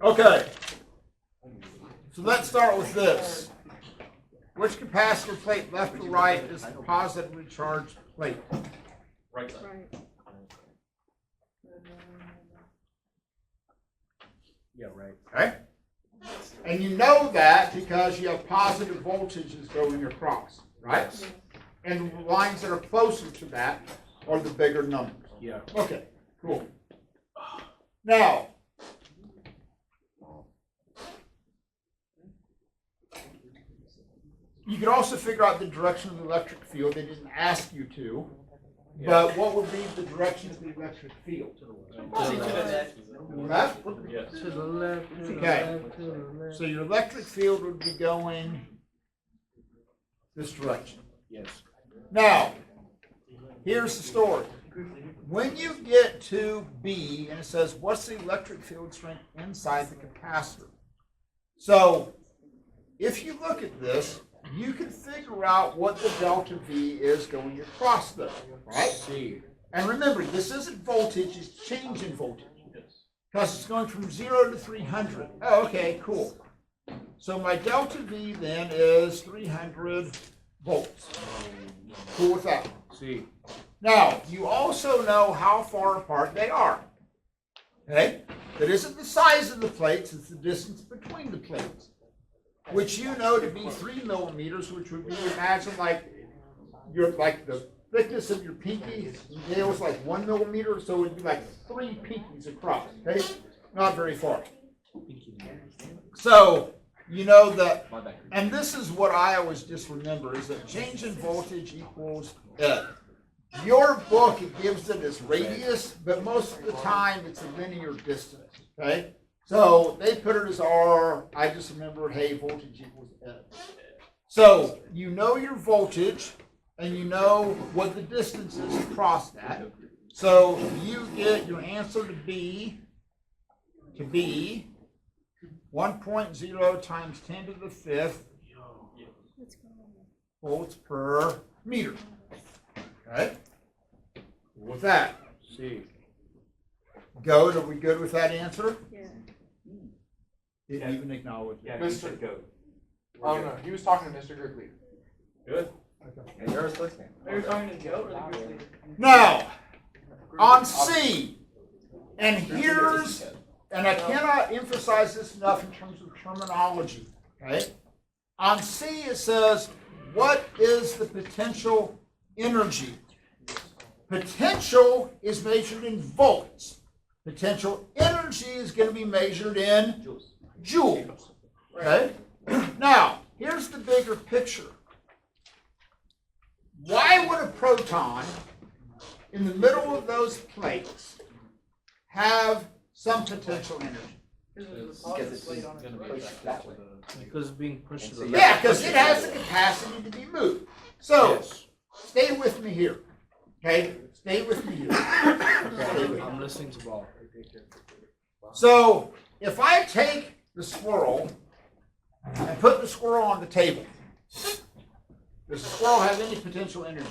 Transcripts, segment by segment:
Okay. So let's start with this. Which capacitor plate, left or right, is the positively charged plate? Right side. Right. Yeah, right. Okay? And you know that because you have positive voltages going across, right? Yes. And the lines that are closer to that are the bigger numbers. Yeah. Okay, cool. Now, you can also figure out the direction of the electric field. They didn't ask you to, but what would be the direction of the electric field? To the Left? Yes. To the left. To the Okay. left. To the left. So your electric field would be going this direction. Yes. Now, here's the story. When you get to B and it says, what's the electric field strength inside the capacitor? So, if you look at this, you can figure out what the delta V is going across there, right? See. And remember, this isn't voltage, it's change in voltage. Yes. Because it's going from 0 to 300. Oh, okay, cool. So my delta V then is 300 volts. Cool with that. See. Now, you also know how far apart they are. Okay? That isn't the size of the plates, it's the distance between the plates. Which you know to be 3 millimeters, which would be, imagine like the thickness of your pinky nail is like 1 millimeter, so it would be like 3 pinkies across. Okay? Not very far. So, you know that, and this is what I always just remember, is that change in voltage equals F. Your book, it gives it as radius, but most of the time it's a linear distance, okay? So they put it as R, I just remember, hey, voltage equals F. So you know your voltage, and you know what the distance is across that. So you get your answer to be 1.0 times 10 to the 5th Let's go. volts per meter. Okay? With that, See. Goat, are we good with that answer? Yeah. Didn't even acknowledge it. Yeah, Mr. Goat. Oh no, he was talking to Mr. Grigley. Good. And yours listening. Are you talking to Joe or the group leader? Now, on C, and here's, and I cannot emphasize this enough in terms of terminology, okay? On C it says, what is the potential energy? Potential is measured in volts. Potential energy is going to be measured in joules. Okay? Now, here's the bigger picture. Why would a proton in the middle of those plates have some potential energy? Because Because it's plate on it. gonna be pushed that way. Because being pushed to the left. Yeah, because it has the capacity to be moved. So, Yes. stay with me here. Okay? Stay with me here. Stay with me. I'm listening to Ball. So, if I take the squirrel and put the squirrel on the table, does the squirrel have any potential energy?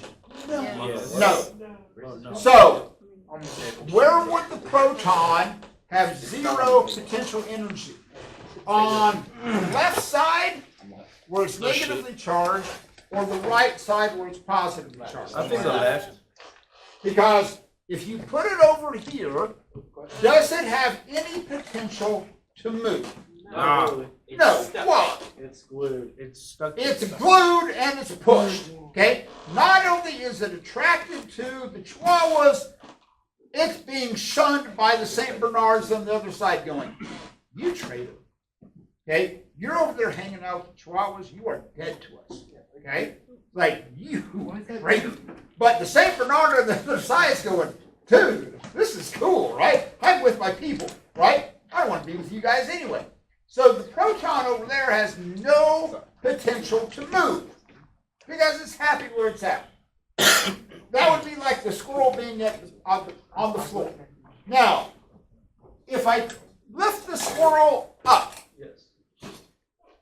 Yes. No. Oh, no. So, On the table. where would the proton have zero potential energy? On the left side, where it's negatively charged, or the right side, where it's positively charged? I think the left. Because if you put it over here, does it have any potential to move? No. No. Why? It's glued. It's stuck. It's glued and it's pushed. Okay? Not only is it attracted to the Chihuahuas, it's being shunned by the St. Bernards on the other side going, you traitor. Okay? You're over there hanging out with the Chihuahuas, you are dead to us. Okay? Like, you traitor. But the St. Bernard on the other side is going, dude, this is cool, right? I'm with my people, right? I don't want to be with you guys anyway. So the proton over there has no potential to move because it's happy where it's at. That would be like the squirrel being on the floor. Now, if I lift the squirrel up, Yes.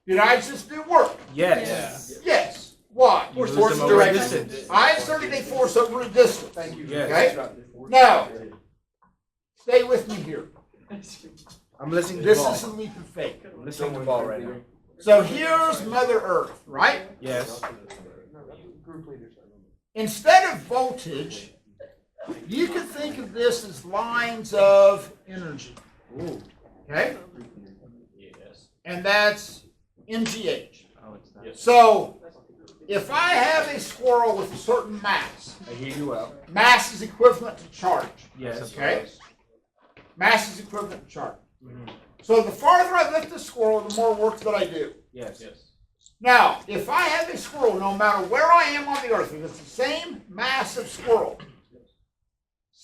did I just do work? Yes. Yes. Why? You moved Force them over direction. distance. I inserted a force over a distance. Thank you. Yes. Okay? Now, stay with me here. I'm listening to This the ball. is a leap of faith. I'm listening to the ball right now. So here's Mother Earth, right? Yes. Group leaders. Instead of voltage, you can think of this as lines of energy. Ooh. Okay? Yes. And that's MGH. Oh, it's not. Yes. So if I have a squirrel with a certain mass, I hear you well. mass is equivalent to charge. Yes. Okay? Mass is equivalent to charge. Mhm. So the farther I lift the squirrel, the more work that I do. Yes. Yes. Now, if I have a squirrel, no matter where I am on the earth, if it's the same mass of squirrel,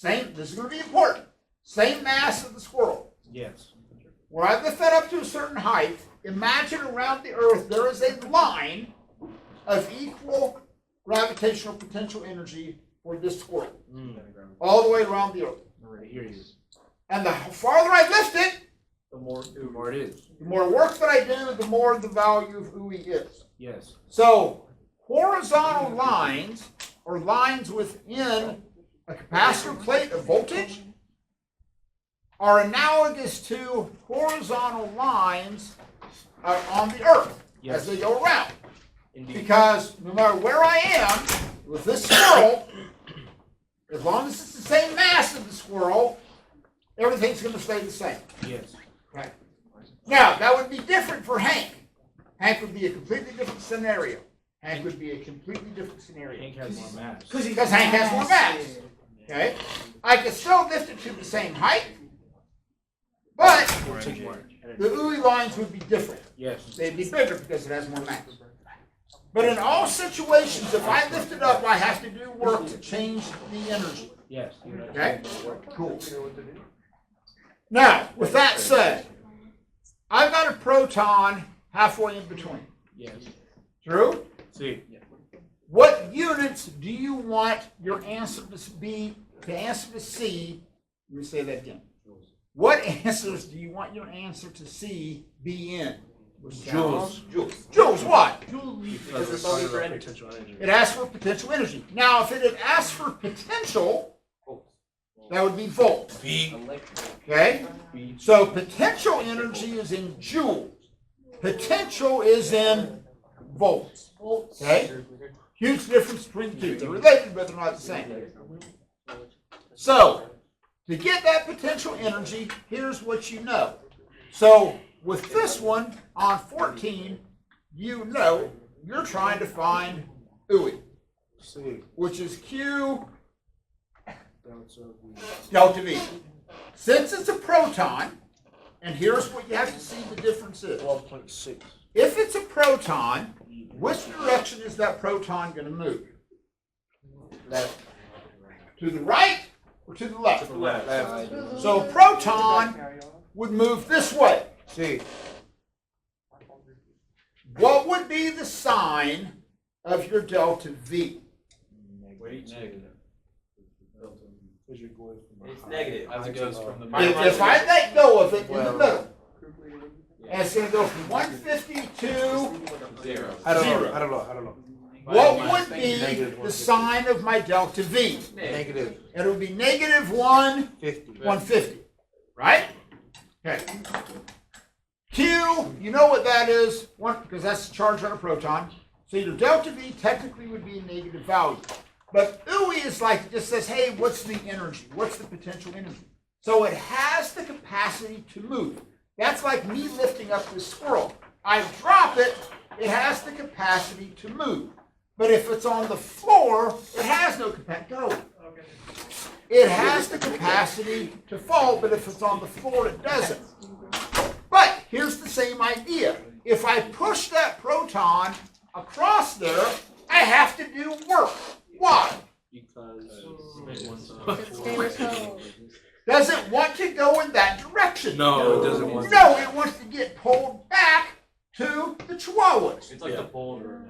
this is going to be important, same mass of the squirrel, Yes. where I lift that up to a certain height, imagine around the earth there is a line of equal gravitational potential energy for this squirrel, all the way around the earth. I hear you. And the farther I lift it, The more it is. the more work that I do, the more the value of OOI is. Yes. So horizontal lines, or lines within a capacitor plate of voltage, are analogous to horizontal lines on the earth as they go around. Indeed. Because no matter where I am with this squirrel, as long as it's the same mass of the squirrel, everything's going to stay the same. Yes. Okay. Now, that would be different for Hank. Hank would be a completely different scenario. Hank would be a completely different scenario. Hank has more mass. Because Hank has more mass. Okay? I could still lift it to the same height, but Take more. the OOI lines would be different. Yes. They'd be bigger because it has more mass. But in all situations, if I lift it up, I have to do work to change the energy. Yes. Okay? Cool. Now, with that said, I've got a proton halfway in between. Yes. True? See. What units do you want your answer to be, to answer to C? Let me say that again. What answers do you want your answer to C be in? Joules. Joules. Joules what? Because it's only for potential energy. It asks for potential energy. Now, if it had asked for potential, that would be volts. V. Okay? So potential energy is in joules. Potential is in volts. Okay? Huge difference between the two. They're related, but they're not the same. So, to get that potential energy, here's what you know. So, with this one on 14, you know you're trying to find OOI, See. which is Q Delta V. delta V. Since it's a proton, and here's what you have to see the difference is. 12.6. If it's a proton, which direction is that proton going to move? Left. To the right or to the left? Left. So a proton would move this way. See. What would be the sign of your delta V? Negative. It's negative. As it goes from the If I let go of it in the middle, and it's going to go from 150 to Zero. I don't Zero. know. I don't know. what would be the sign of my delta V? Negative. It would be negative 150. 50. Right? Okay. Q, you know what that is, because that's the charge on a proton. So your delta V technically would be a negative value. But OOI is like, it just says, hey, what's the energy? What's the potential energy? So it has the capacity to move. That's like me lifting up this squirrel. I drop it, it has the capacity to move. But if it's on the floor, it has no capacity. Go. It has the capacity to fall, but if it's on the floor, it doesn't. But here's the same idea. If I push that proton across there, I have to do work. Why? Does it want to go in that direction? No, it doesn't want to. No, it wants to get pulled back to the Chihuahuas. It's like the boulder.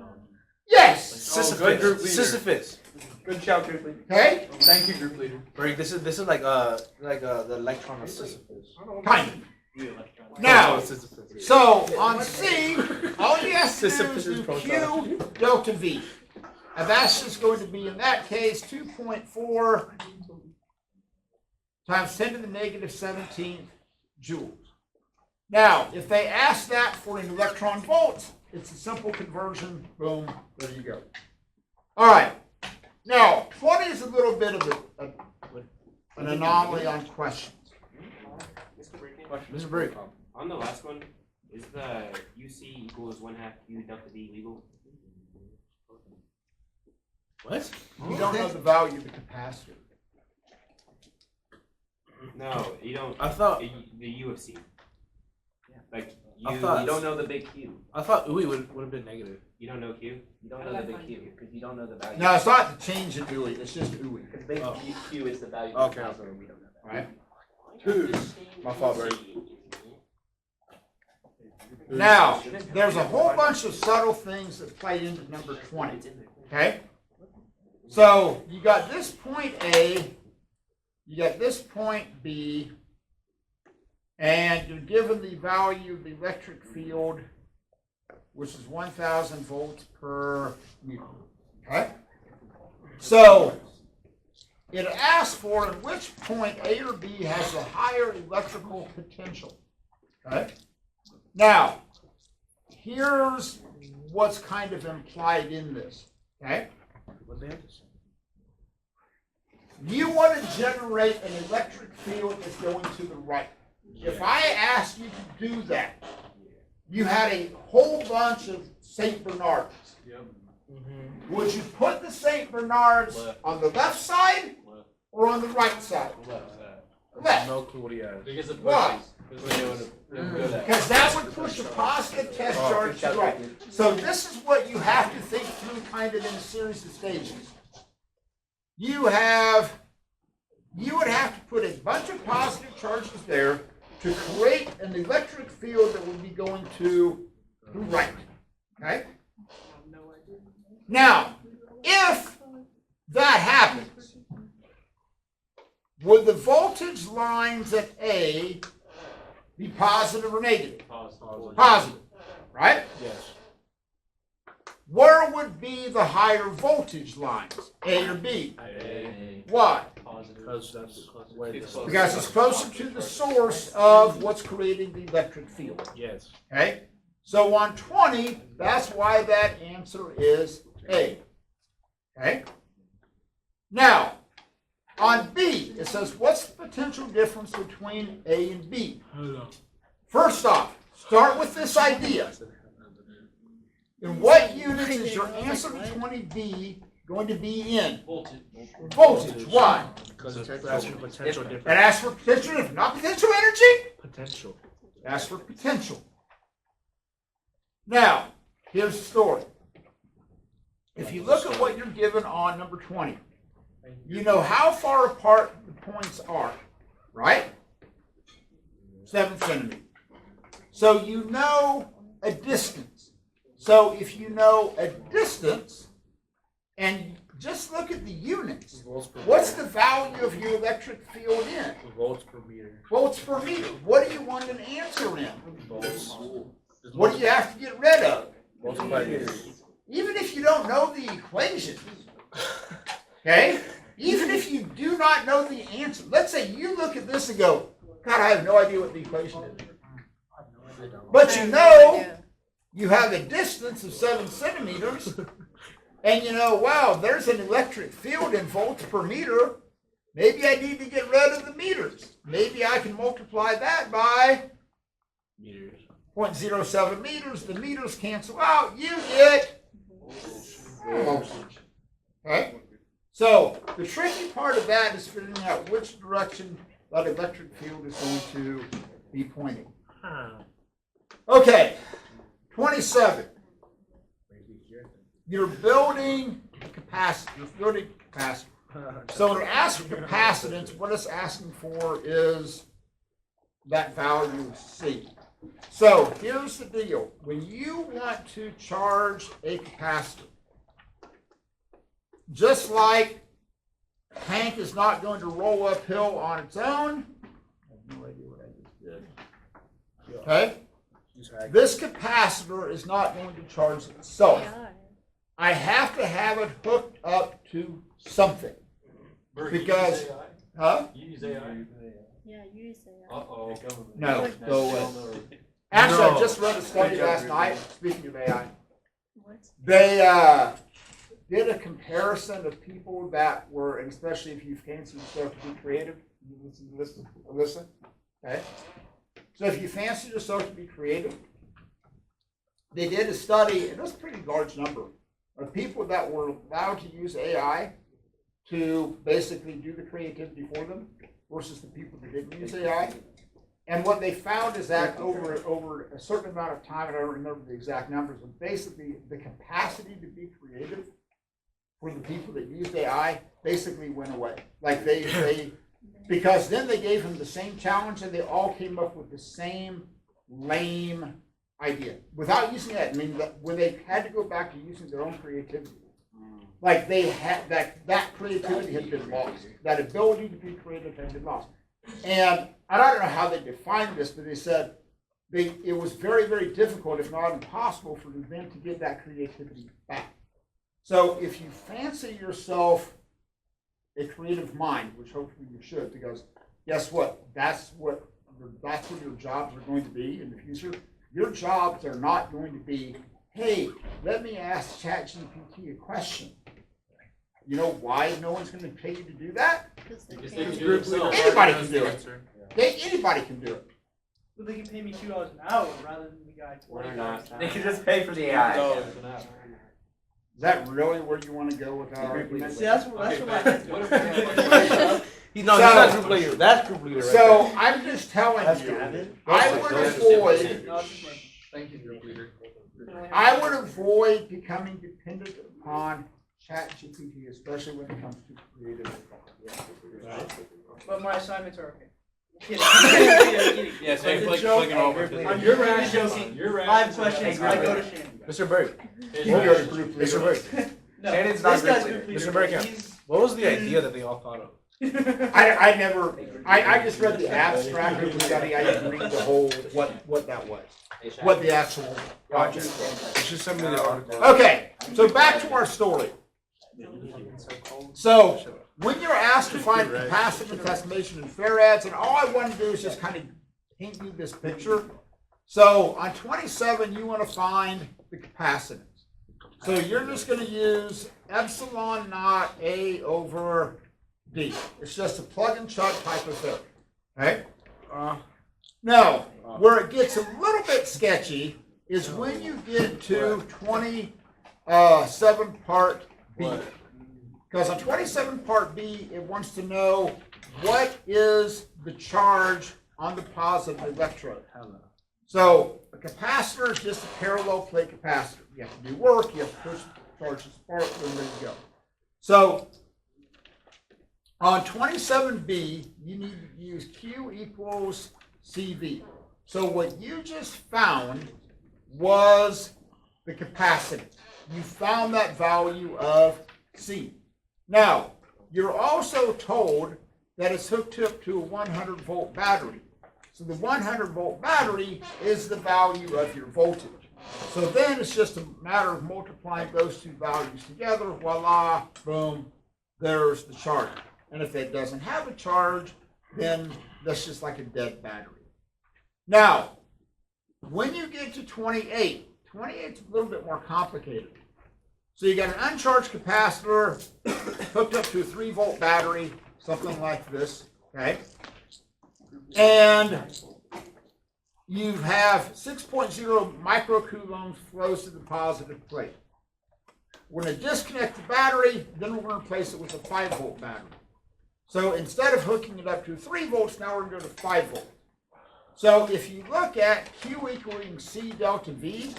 Yes. Good group leader. Sisyphus. Good shout, group leader. Okay? Thank you, group leader. Break. This is like the electron of Sisyphus. Kind of. Now, Oh, Sisyphus. so on C, all you have to do is Sisyphus do is Q delta V. And that's just going to be, in that case, 2.4 times 10 to the negative 17th joules. Now, if they ask that for an electron volt, it's a simple conversion. Boom, there you go. All right. Now, 20 is a little bit of an anomaly on questions. Mr. Brickman, Mr. Brick. on the last one, is the UC equals 1/2 Q delta D legal? What? You don't know the value of the capacitor. No, you don't. I thought The U of C. Like I you, thought- You don't know the big Q. I thought ooey would have been negative. you don't know Q. You don't know the big Q because you don't know the value. No, it's not the change in UI, it's just UI. Because big Oh. Q is the value Okay. of the capacitor, and we don't know that. Right? My fault, bro. Now, there's a whole bunch of subtle things that play into number 20. Okay? So you got this point A, you got this point B, and you're given the value of the electric field, which is 1,000 volts per meter. Okay? So it asks for in which point A or B has a higher electrical potential. Okay? Now, here's what's kind of implied in this. Okay? What they have to say? You want to generate an electric field that's going to the right. If I asked you to do that, you had a whole bunch of St. Bernards. Would you put the St. Bernards on the left side or on the right side? Left. No clue what he has. Because it Why? pushes. Because we're doing it. Because that would push a positive test charge to the right. So this is what you have to think through kind of in a series of stages. You would have to put a bunch of positive charges there to create an electric field that would be going to the right. Okay? Now, if that happens, would the voltage lines at A be positive or negative? Positive, right? Yes. Where would be the higher voltage lines, A or B? Why? Because that's where It's the- Because it's closer to the source of what's creating the electric field. Yes. Okay? So on 20, that's why that answer is A. Okay? Now, on B, it says, what's the potential difference between A and B? First off, start with this idea. In what units is your answer to 20B going to be in? Voltage. Why? Because that's for potential It difference. asks for potential difference, not potential energy. Potential. It asks for potential. Now, here's the story. If you look at what you're given on number 20, you know how far apart the points are, right? 7 centimeters. So you know a distance. So if you know a distance, and just look at the units, Volts per what's the value of your electric field in? volts per meter? Volts per meter. What do you want an answer in? Volts. What do you have to get rid of? Volts per meter. Even if you don't know the equation, okay? Even if you do not know the answer, let's say you look at this and go, God, I have no idea what the equation is. But you know you have a distance of 7 centimeters, and you know, wow, there's an electric field in volts per meter. Maybe I need to get rid of the meters. Maybe I can multiply that by Meters. 0.07 meters. The meters cancel out. You get voltage. Okay? So the tricky part of that is figuring out which direction that electric field is going to be pointing. Okay, 27. You're building capacity. You're building capacity. So to ask for capacitance, what it's asking for is that value C. So here's the deal. When you want to charge a capacitor, just like tank is not going to roll uphill on its own, I have no idea what I just did. Okay? This capacitor is not going to charge itself. I have to have it hooked up to something. Because, huh? You use AI. Yeah, you say that. Uh-oh. No, go away. Actually, I just read a study last night, speaking of AI. What? They did a comparison of people that were, and especially if you fancy yourself to be creative, you listen, okay? So if you fancy yourself to be creative, they did a study, and it was a pretty large number, of people that were allowed to use AI to basically do the creativity for them versus the people that didn't use AI. And what they found is that over a certain amount of time, and I don't remember the exact numbers, but basically the capacity to be creative for the people that used AI basically went away. Like they because then they gave them the same challenge and they all came up with the same lame idea without using that. I mean, when they had to go back to using their own creativity, like they had that creativity had been lost. That ability to be creative had been lost. And I don't know how they defined this, but they said it was very, very difficult, if not impossible, for them to get that creativity back. So if you fancy yourself a creative mind, which hopefully you should, because guess what? That's what your jobs are going to be in the future. Your jobs are not going to be, hey, let me ask ChatGPT a question. You know why no one's going to pay you to do that? Because they Because can't. they can do it themselves. Anybody can do it. Anybody can do it. Well, they can pay me $2 an hour rather than the guy We're $20. not. They can just pay for the AI. Is that really where you want to go with our argument? See, that's what my head's going. He's So- not group leader. That's group leader right So I'm just telling That's you, good. I would avoid, No, it's just me. Thank you, group leader. I would avoid becoming dependent upon ChatGPT, especially when it comes to creative. But my assignments are okay. Kidding. Kidding. Yeah, so It's a click joke. it over. I'm your rash joking. You're 5 questions, I go to Shannon. Mr. Berg. You go to group Mr. leader. Berg. No, Shannon's not this guy's group group leader. leader. Mr. Bergkamp. He's- What was the idea that they all thought of? I just read the abstract of the study, I didn't read the whole, what that was, what the actual project was. You should send me the article. Okay, so back to our story. So, when you're asked to find capacitive estimation in farads, and all I want to do is just kind of paint you this picture. So, on 27, you want to find the capacitance. So, you're just going to use epsilon naught A over D. It's just a plug and chug type of thing. Okay? Now, where it gets a little bit sketchy is when you get to 27 part B. Because on 27 part B, it wants to know what is the charge on the positive electrode. So a capacitor is just a parallel plate capacitor. You have to do work, you have to push the charges apart, and there you go. So on 27B, you need to use Q equals CV. So what you just found was the capacitance. You found that value of C. Now, you're also told that it's hooked up to a 100 volt battery. So the 100 volt battery is the value of your voltage. So then it's just a matter of multiplying those two values together. Voila, boom, there's the charge. And if it doesn't have a charge, then that's just like a dead battery. Now, when you get to 28, 28 is a little bit more complicated. So you got an uncharged capacitor hooked up to a 3 volt battery, something like this, okay? And you have 6.0 microcoulombs flows to the positive plate. We're going to disconnect the battery, then we're going to replace it with a 5 volt battery. So instead of hooking it up to 3 volts, now we're going to go to 5 volts. So if you look at Q equaling C delta V,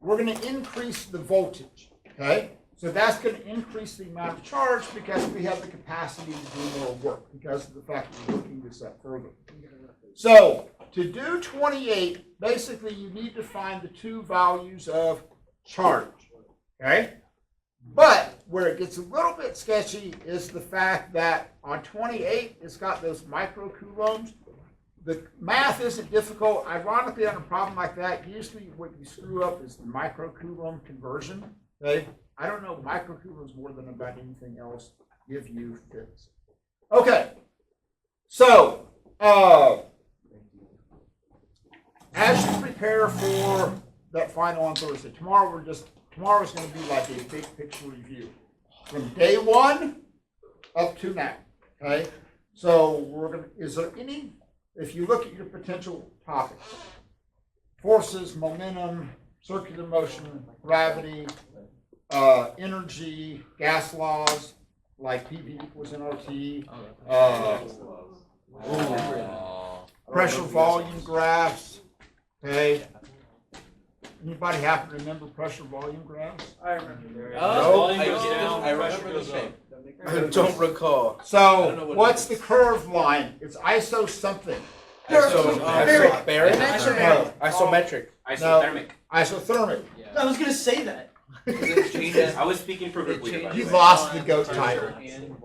we're going to increase the voltage, okay? So that's going to increase the amount of charge because we have the capacity to do more work because of the fact that we're looking this up further. So to do 28, basically you need to find the two values of charge, okay? But where it gets a little bit sketchy is the fact that on 28, it's got those microcoulombs. The math isn't difficult. Ironically, on a problem like that, usually what you screw up is the microcoulomb conversion. Okay? I don't know microcoulombs more than about anything else if you fits. Okay. So, as you prepare for that final on Thursday, tomorrow's going to be like a big picture review from day one up to now. Okay, so is there any? If you look at your potential topics, forces, momentum, circular motion, gravity, energy, gas laws, like PV equals nRT, pressure volume graphs. Okay. Anybody happen to remember pressure volume graphs? I remember. Volume I goes down, I pressure remember goes the up. shape. I don't recall. So, what's the curve line? It's iso something. Isobaric? No. Isometric. Isothermic. Isothermic. I was gonna say that. I was speaking for group leader. by the You way. lost the GOAT title.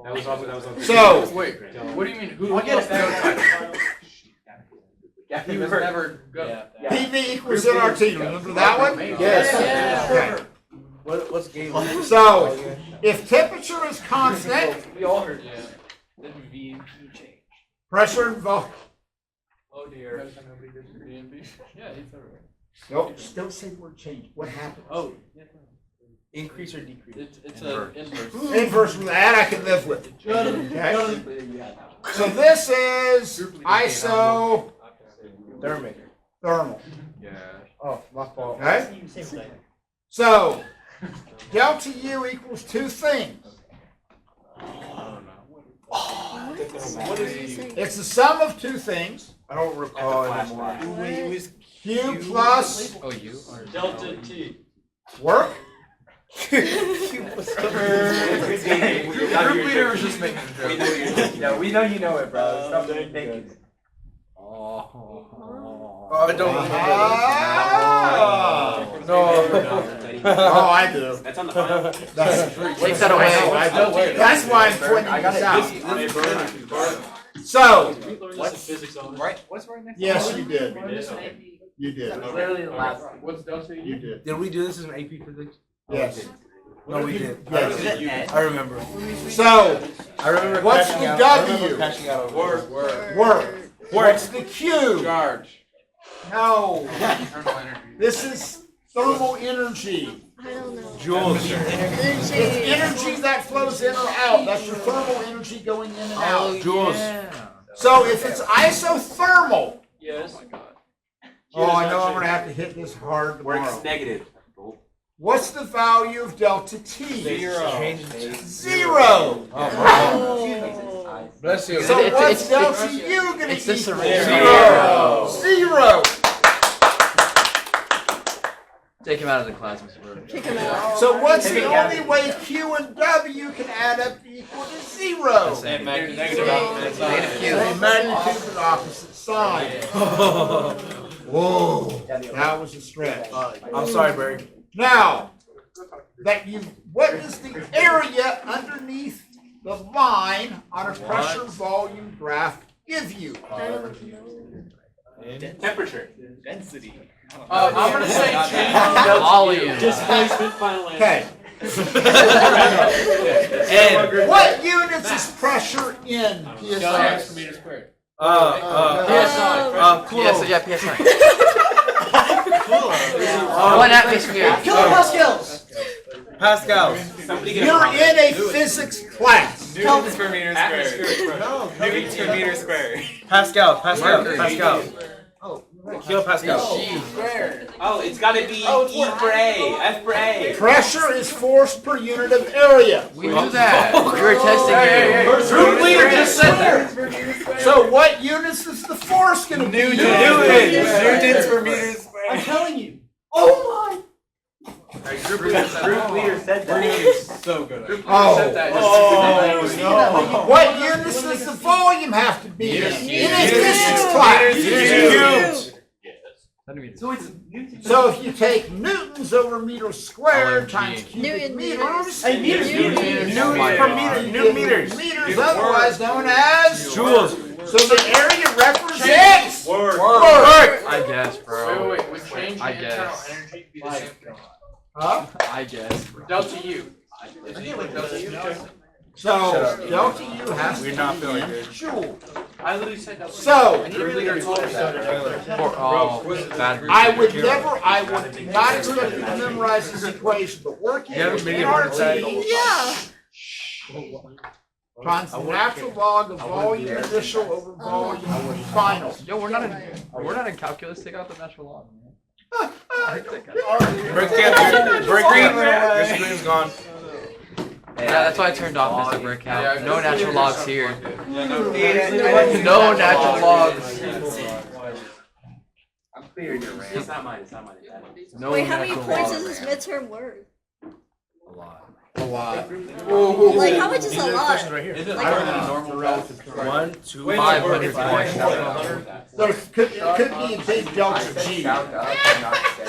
That was on. So, Wait, what do you mean? Who I'll get lost it. that title? He was never Yeah. PV equals nRT. Remember that one? Yes. Okay. What's game? So, if temperature is constant, We all heard yeah. Then V and P change. pressure and volume. Oh dear. That's how nobody gets your DMV. Yeah, it's everywhere. Nope, don't say word change. What happens? Oh, yeah. Increase or decrease? It's an inverse. Inverse of that I can live with. Okay? So this is iso Thermic. thermal. Yeah. Oh, my fault. Okay? Same thing. So delta U equals two things. What is U? It's the sum of two things. I don't recall That's a anymore. Q plus Oh, you? Delta T. work. Group leader was just making a We joke. know what you're thinking. No, we know you know it, bro. Stop thinking. Oh, I don't. Ah. Oh, I do. That's on the final. Take that away. That's why I'm pointing this out. So, We learned this in physics on What's right next? yes, you did. it. You did. Literally the last one. What's delta You U? did. Did we do this in AP physics? Yes. No, we did. Yes. I remember. So, I remember. What's crashing the out. I remember W? crashing out over Work. work. What's the Q? Charge. No. Thermal energy. This is thermal energy. I don't know. Joules. It's energy that flows in or out. That's your thermal energy going in and out. Joules. So if it's isothermal, Yes. oh, I know I'm going to have to hit this hard tomorrow. Works negative. What's the value of delta T? Change. Zero. Bless you. So It's- what's it's- delta U going to it's the equal? surrender. Zero. Take him out of the class, Mr. Burke. Kick him out. So what's the only way Q and W can add up to equal to zero? And Negative Q. Magnitude of the opposite side. Whoa, that was a stretch. I'm sorry, Barry. Now, what is the area underneath the line on a pressure volume graph give you? I don't know. Temperature. Density. I'm gonna say Volume. Displacement, final answer. Okay, And what units is pressure in Kelvin PSI? per meter squared. Yes, yeah, PSI. 1 atmosphere. Kilopascals. Pascal. Somebody get You're in a physics class. Newtons per meter Atmospheric pressure. Newtons per meter squared. Pascal. Pascal. Kilopascal. Oh, it's gotta be E for A, F for A. Pressure is force per unit of area. We knew that. We were testing you. Group leader just said that. So what units is the force going to be? Newtons per meter squared. I'm telling you. Oh Group leader said So good. What units does the volume have to be in? In a physics class. So it's Newton. So if you take newtons over meters squared times cubic Newton meters, Hey, meters. Newton per meter. New meters. meters otherwise known as Joules. So the area represents Work. work. I guess, bro. Wait. Would change in I internal guess. energy be the same thing? Huh? I guess. Delta U. Is it equal to delta U? So delta U has to We're not be feeling in good. joule. I literally said that. So Bad. I would not expect you to memorize this equation, but working You have a with million NRT Yeah. times the natural log of volume initial over volume final. Yo, we're not in calculus. Take out the natural log. Break the screen. Your screen's gone. Yeah, that's why I turned off Mr. Brickhouse. No natural logs here. Yeah, no. No natural logs. I'm clearing your It's not mine. It's not mine. No Wait, how many natural points logs. is this midterm worth? A lot. A lot. Like, how much is These a are the lot? questions right here. Is it Like, higher than a normal relative? 1, 2, 500 points. There could be a big delta G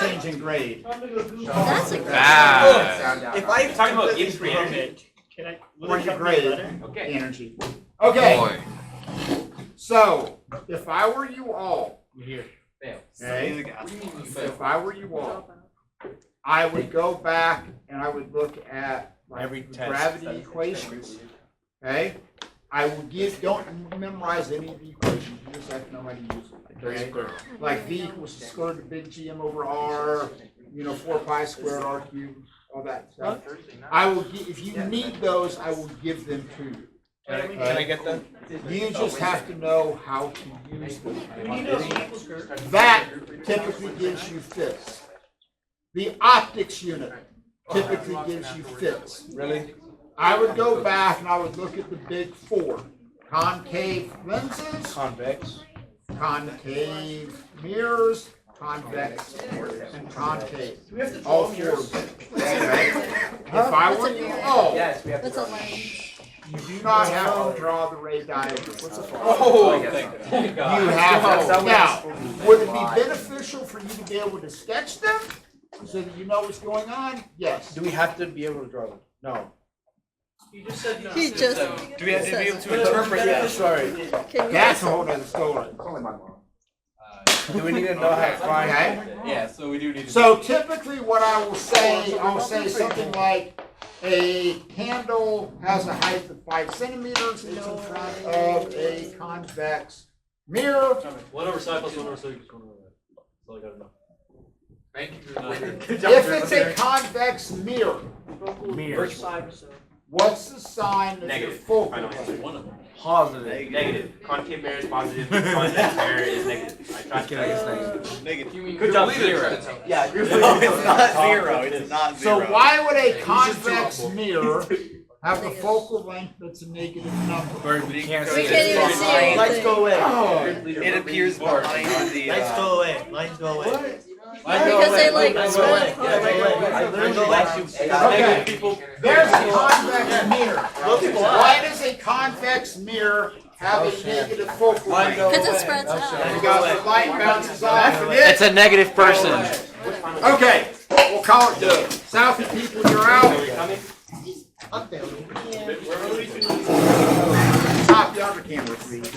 change in grade. That's a great. Bad. If I'm talking about Gibbs free energy. Can I? Or your grade Okay. energy. Okay, Boy. so if I were you all, Here. Fail. okay, if I were you all, I would go back and I would look at like, Every the test. gravity equations. Okay, I will don't memorize any of the equations. You just have to know how to use them. Okay? Like V equals the square root of big G M over R. 4 pi squared R cubed, all that stuff. I will if you need those, I will give them to you. Can I get them? You just have to know how to use them. That typically gives you fits. The optics unit typically gives you fits. Really? I would go back and I would look at the big four. Concave lenses, Convex. concave mirrors, convex, and concave. All four of them. If I were you all, Yes, we have What's to. a lens? you do not have to draw the ray diagram. Oh, You have to. Now, would it be beneficial for you to be able to sketch them so that you know what's going on? Yes. Do we have to be able to draw them? No. You just said no. He just. Do we have to be able said- to interpret that? Sorry. Can we That's just- a whole other story. Do we need to know how to find? Okay? Yeah, so we do need to. So typically what I will say something like a candle has a height of 5 centimeters. It's in front of a convex mirror. 1 over psi plus 1 over 6 is 1 over that. That's all I gotta know. Thank you for that. If it's a convex mirror, First side, so. what's the sign of the Negative. focal Final length? answer. One of them. Positive. Negative. Concave mirror is positive. Convex mirror is negative. I tried to tell you. Negative. Good job, zero. Yeah, you're no, it's not zero. It's not So zero. why would a convex mirror have a focal length that's a negative number? Where we can't We see can't even it. see anything. Lights go away. Oh, It appears behind the. Lights go away. Lights go away. Because they like Lights spread go away. apart. I literally let you. Okay. People. There's a convex mirror. Why does a convex mirror have a negative focal length? Because it spreads You out. got the light bounces off of it. It's a negative person. Okay, we'll call it done. Southie people, you're out. Top the other camera, please.